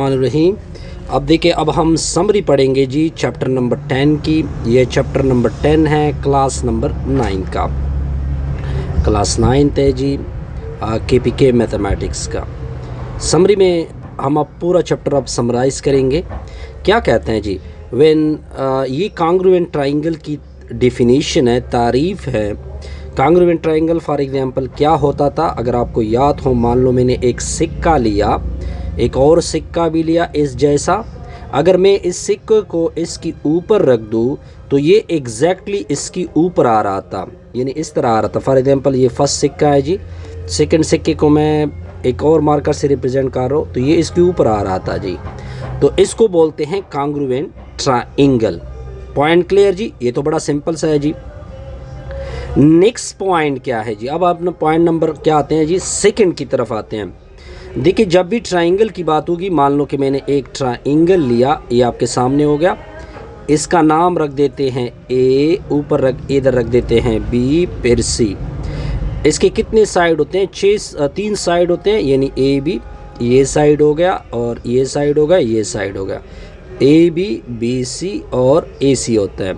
रहीम। अब देखिए, अब हम समरी पढ़ेंगे जी चैप्टर नंबर 10 की। ये चैप्टर नंबर 10 है क्लास नंबर 9 का। क्लास 9 है जी KPK मैथमेटिक्स का। समरी में हम अब पूरा चैप्टर अब समराइज करेंगे। क्या कहते हैं जी, व्हेन ये कांग्रुएंट ट्राइंगल की डेफिनेशन है, तारीफ़ है। कांग्रुएंट ट्राइंगल फॉर एग्जांपल क्या होता था, अगर आपको याद हो, मान लो मैंने एक सिक्का लिया, एक और सिक्का भी लिया इस जैसा। अगर मैं इस सिक्के को इसकी ऊपर रख दूँ तो ये एग्जैक्टली इसकी ऊपर आ रहा था, यानी इस तरह आ रहा था। फॉर एग्जांपल ये फर्स्ट सिक्का है जी, सेकंड सिक्के को मैं एक और मार्कर से रिप्रेजेंट कर रहा हूँ तो ये इसके ऊपर आ रहा था जी। तो इसको बोलते हैं कांग्रुएंट ट्राइंगल। पॉइंट क्लियर जी? ये तो बड़ा सिंपल सा है जी। नेक्स्ट पॉइंट क्या है जी, अब अपना पॉइंट नंबर क्या आते हैं जी, सेकंड की तरफ आते हैं। देखिए, जब भी ट्राइंगल की बात होगी, मान लो कि मैंने एक ट्राइंगल लिया, ये आपके सामने हो गया। इसका नाम रख देते हैं ए, ऊपर इधर रख देते हैं बी, फिर सी। इसके कितने साइड होते हैं? 3 साइड होते हैं, यानी ए बी, ये साइड हो गया और ये साइड हो गया, ये साइड हो गया। ए बी सी और ए सी होता है।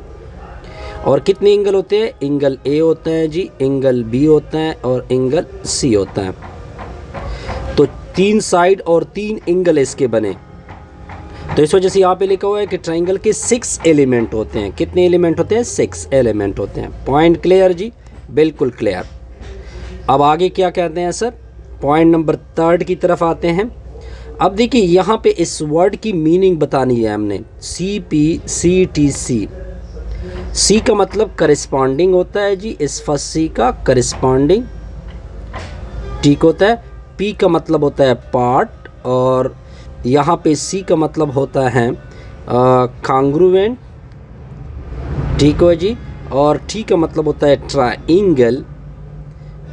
और कितने एंगल होते हैं? एंगल ए होता है जी, एंगल बी होता है और एंगल सी होता है। तो 3 साइड और 3 एंगल इसके बने। तो इस वजह से यहाँ पे लिखा हुआ है कि ट्राइंगल के 6 एलिमेंट होते हैं। कितने एलिमेंट होते हैं? 6 एलिमेंट होते हैं। पॉइंट क्लियर जी? बिल्कुल क्लियर। अब आगे क्या कहते हैं सर? पॉइंट नंबर 3 की तरफ आते हैं। अब देखिए, यहाँ पे इस वर्ड की मीनिंग बतानी है हमने। CPCTC। सी का मतलब करिस्पॉन्डिंग होता है जी, इस फर्स्ट सी का करिस्पॉन्डिंग ठीक होता है। पी का मतलब होता है पार्ट, और यहाँ पे सी का मतलब होता है कांग्रुएंट, ठीक हो जी। और टी का मतलब होता है ट्राइंगल।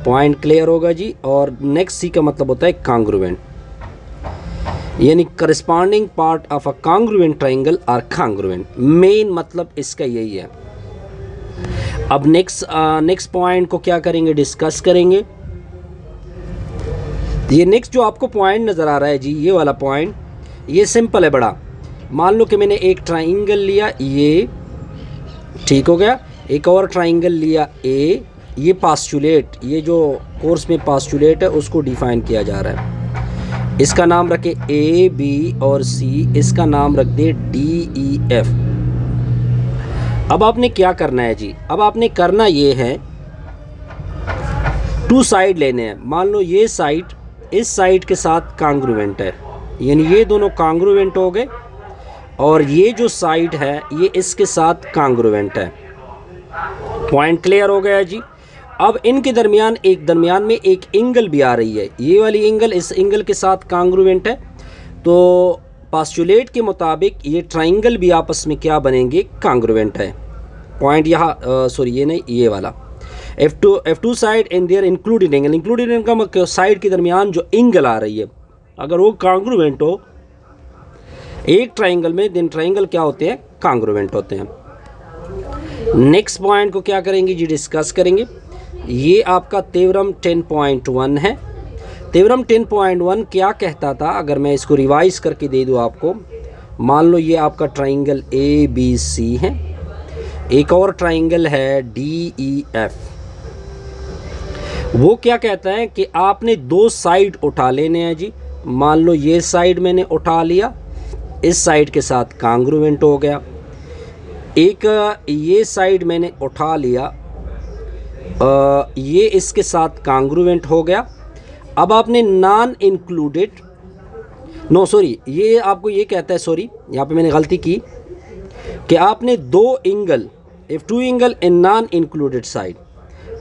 पॉइंट क्लियर होगा जी। और नेक्स्ट सी का मतलब होता है कांग्रुएंट, यानी corresponding part of a congruent triangle और कांग्रुएंट। मेन मतलब इसका यही है। अब नेक्स्ट पॉइंट को क्या करेंगे? डिस्कस करेंगे। ये नेक्स्ट जो आपको पॉइंट नज़र आ रहा है जी, ये वाला पॉइंट, ये सिंपल है बड़ा। मान लो कि मैंने एक ट्राइंगल लिया, ये ठीक हो गया। एक और ट्राइंगल लिया ए, ये पास्टुलेट, ये जो कोर्स में पास्टुलेट है उसको डिफाइन किया जा रहा है। इसका नाम रखे ए बी और सी, इसका नाम रख दे DEF। अब आपने क्या करना है जी? अब आपने करना ये है, 2 साइड लेने हैं। मान लो ये साइड इस साइड के साथ कांग्रुएंट है, यानी ये दोनों कांग्रुएंट हो गए, और ये जो साइड है ये इसके साथ कांग्रुएंट है। पॉइंट क्लियर हो गया जी। अब इनके दरमियान में एक एंगल भी आ रही है, ये वाली एंगल इस एंगल के साथ कांग्रुएंट है। तो पास्टुलेट के मुताबिक ये ट्राइंगल भी आपस में क्या बनेंगे? कांग्रुएंट है। पॉइंट यहाँ सॉरी ये नहीं, ये वाला F2 side in their included angle. Included angle का मतलब साइड के दरमियान जो एंगल आ रही है, अगर वो कांग्रुएंट हो एक ट्राइंगल में, देन ट्राइंगल क्या होते हैं? कांग्रुएंट होते हैं। नेक्स्ट पॉइंट को क्या करेंगे जी? डिस्कस करेंगे। ये आपका थ्योरम 10.1 है। थ्योरम 10.1 क्या कहता था, अगर मैं इसको रिवाइज करके दे दूँ आपको। मान लो ये आपका ट्राइंगल ABC है, एक और ट्राइंगल है DEF। वो क्या कहता है कि आपने 2 साइड उठा लेने हैं जी। मान लो ये साइड मैंने उठा लिया, इस साइड के साथ कांग्रुएंट हो गया। एक ये साइड मैंने उठा लिया, ये इसके साथ कांग्रुएंट हो गया। अब आपने नॉन इंक्लूडेड, नो सॉरी, ये आपको ये कहता है, सॉरी यहाँ पे मैंने गलती की, कि आपने 2 angle, F2 angle in non included side.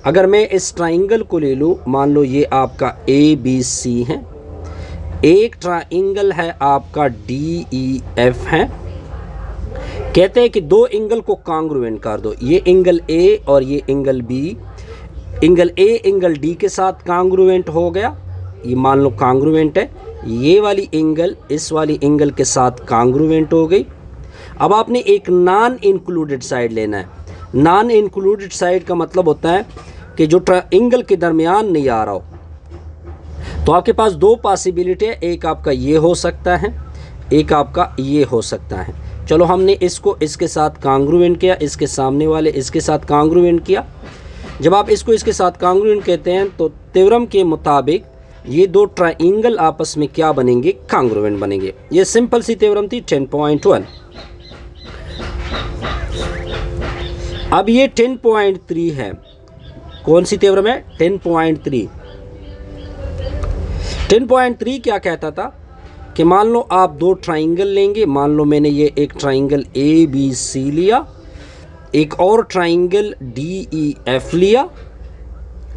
अगर मैं इस ट्राइंगल को ले लूँ, मान लो ये आपका ABC है, एक ट्राइंगल है आपका DEF है। कहते हैं कि 2 एंगल को कांग्रुएंट कर दो, ये एंगल A और ये angle B। Angle A angle D के साथ कांग्रुएंट हो गया, ये मान लो कांग्रुएंट है। ये वाली एंगल इस वाली एंगल के साथ कांग्रुएंट हो गई। अब आपने एक नॉन इंक्लूडेड साइड लेना है। नॉन इंक्लूडेड साइड का मतलब होता है कि जो एंगल के दरमियान नहीं आ रहा हो। तो आपके पास 2 पॉसिबिलिटी है, एक आपका ये हो सकता है एक आपका ये हो सकता है। चलो हमने इसको इसके साथ कांग्रुएंट किया, इसके सामने वाले इसके साथ कांग्रुएंट किया। जब आप इसको इसके साथ कांग्रुएंट कहते हैं तो थ्योरम के मुताबिक ये दो ट्राइंगल आपस में क्या बनेंगे, कांग्रुएंट बनेंगे। ये सिंपल सी थ्योरम थी 10.1। अब ये 10.3 है। कौन सी थ्योरम है? 10.3। 10.3 क्या कहता था कि मान लो आप दो ट्राइंगल लेंगे, मान लो मैंने ये एक ट्राइंगल ABC लिया, एक और ट्राइंगल DEF लिया।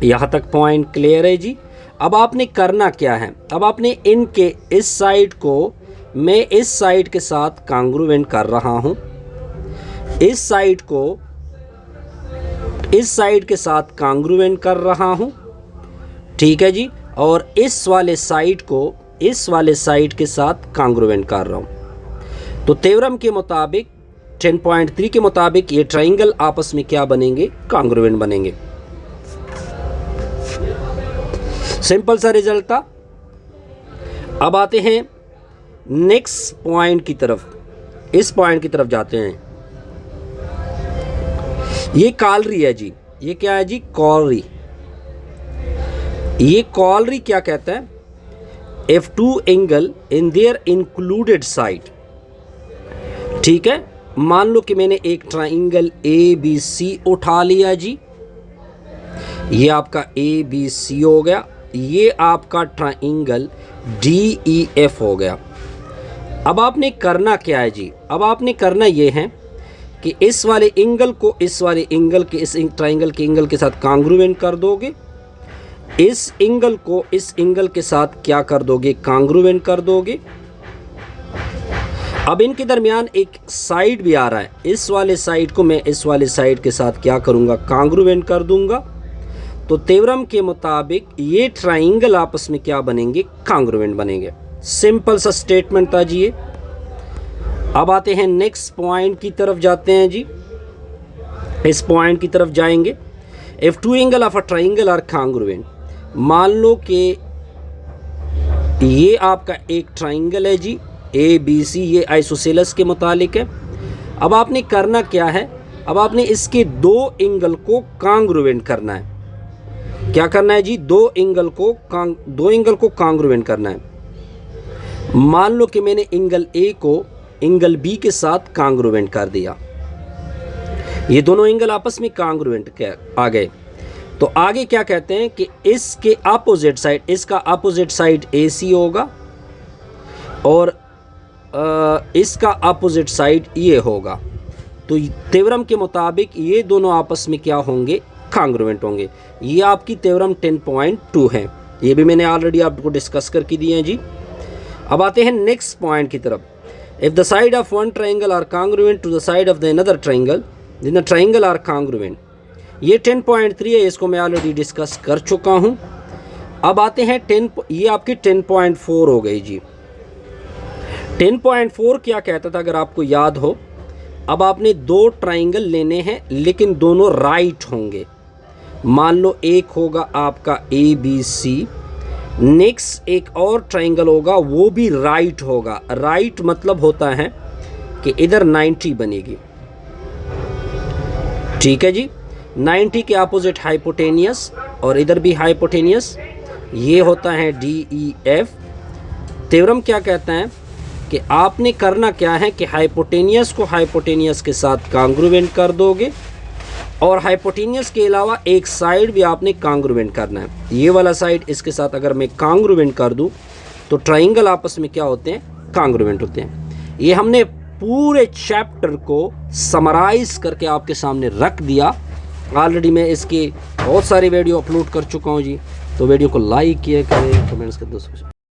यहाँ तक पॉइंट क्लियर है जी। अब आपने करना क्या है, अब आपने इनके इस साइड को मैं इस साइड के साथ कांग्रुएंट कर रहा हूँ, इस साइड को इस साइड के साथ कांग्रुएंट कर रहा हूँ, ठीक है जी, और इस वाले साइड को इस वाले साइड के साथ कांग्रुएंट कर रहा हूँ। तो थ्योरम के मुताबिक 10.3 के मुताबिक ये ट्राइंगल आपस में क्या बनेंगे, कांग्रुएंट बनेंगे। सिंपल सा रिजल्ट था। अब आते हैं नेक्स्ट पॉइंट की तरफ, इस पॉइंट की तरफ जाते हैं। ये कॉलरी है जी, ये क्या है जी, कॉलरी। ये कॉलरी क्या कहता है, if two angle in their included side, ठीक है। मान लो कि मैंने एक ट्राइंगल ABC उठा लिया जी, ये आपका ABC हो गया, ये आपका ट्राइंगल DEF हो गया। अब आपने करना क्या है जी, अब आपने करना ये है कि इस वाले एंगल को इस वाले एंगल के इस ट्राइंगल के एंगल के साथ कांग्रुएंट कर दोगे, इस एंगल को इस एंगल के साथ क्या कर दोगे, कांग्रुएंट कर दोगे। अब इनके दरमियान एक साइड भी आ रहा है, इस वाले साइड को मैं इस वाले साइड के साथ क्या करूँगा, कांग्रुएंट कर दूंगा। तो थ्योरम के मुताबिक ये ट्राइंगल आपस में क्या बनेंगे, कांग्रुएंट बनेंगे। सिंपल सा स्टेटमेंट था जी ये। अब आते हैं नेक्स्ट पॉइंट की तरफ जाते हैं जी। इस पॉइंट की तरफ जाएंगे। If two angle of a triangle are congruent, मान लो कि ये आपका एक ट्राइंगल है जी ABC, ये आइसोसेलेस के मुतालिक है। अब आपने करना क्या है, अब आपने इसके दो एंगल को कांग्रुएंट करना है। क्या करना है जी, दो एंगल को कांग्रुएंट करना है। मान लो कि मैंने एंगल A को एंगल B के साथ कांग्रुएंट कर दिया, ये दोनों एंगल आपस में कांग्रुएंट आ गए। तो आगे क्या कहते हैं कि इसके अपोजिट साइड, इसका अपोजिट साइड AC होगा और इसका अपोजिट साइड ये होगा। तो थ्योरम के मुताबिक ये दोनों आपस में क्या होंगे, कांग्रुएंट होंगे। ये आपकी थ्योरम 10.2 है, ये भी मैंने ऑलरेडी आपको डिस्कस करके दिए हैं जी। अब आते हैं नेक्स्ट पॉइंट की तरफ। If the side of one triangle are congruent to the side of the another triangle, then the triangle are congruent. ये 10.3 है, इसको मैं ऑलरेडी डिस्कस कर चुका हूँ। अब आते हैं ये आपकी 10.4 हो गई जी। 10.4 क्या कहता था अगर आपको याद हो, अब आपने दो ट्राइंगल लेने हैं लेकिन दोनों राइट होंगे। मान लो एक होगा आपका ABC, नेक्स्ट एक और ट्राइंगल होगा वो भी राइट होगा। राइट मतलब होता है कि इधर 90 बनेगी, ठीक है जी। 90 के अपोजिट हाइपोटेनियस और इधर भी हाइपोटेनियस, ये होता है DEF। थ्योरम क्या कहता है कि आपने करना क्या है कि हाइपोटेनियस को हाइपोटेनियस के साथ कांग्रुएंट कर दोगे और हाइपोटेनियस के अलावा एक साइड भी आपने कांग्रुएंट करना है। ये वाला साइड इसके साथ अगर मैं कांग्रुएंट कर दूं तो ट्राइंगल आपस में क्या होते हैं, कांग्रुएंट होते हैं। ये हमने पूरे चैप्टर को समराइज करके आपके सामने रख दिया। ऑलरेडी मैं इसकी बहुत सारी वीडियो अपलोड कर चुका हूँ जी, तो वीडियो को लाइक किया करें, कमेंट्स कर दोस्तों।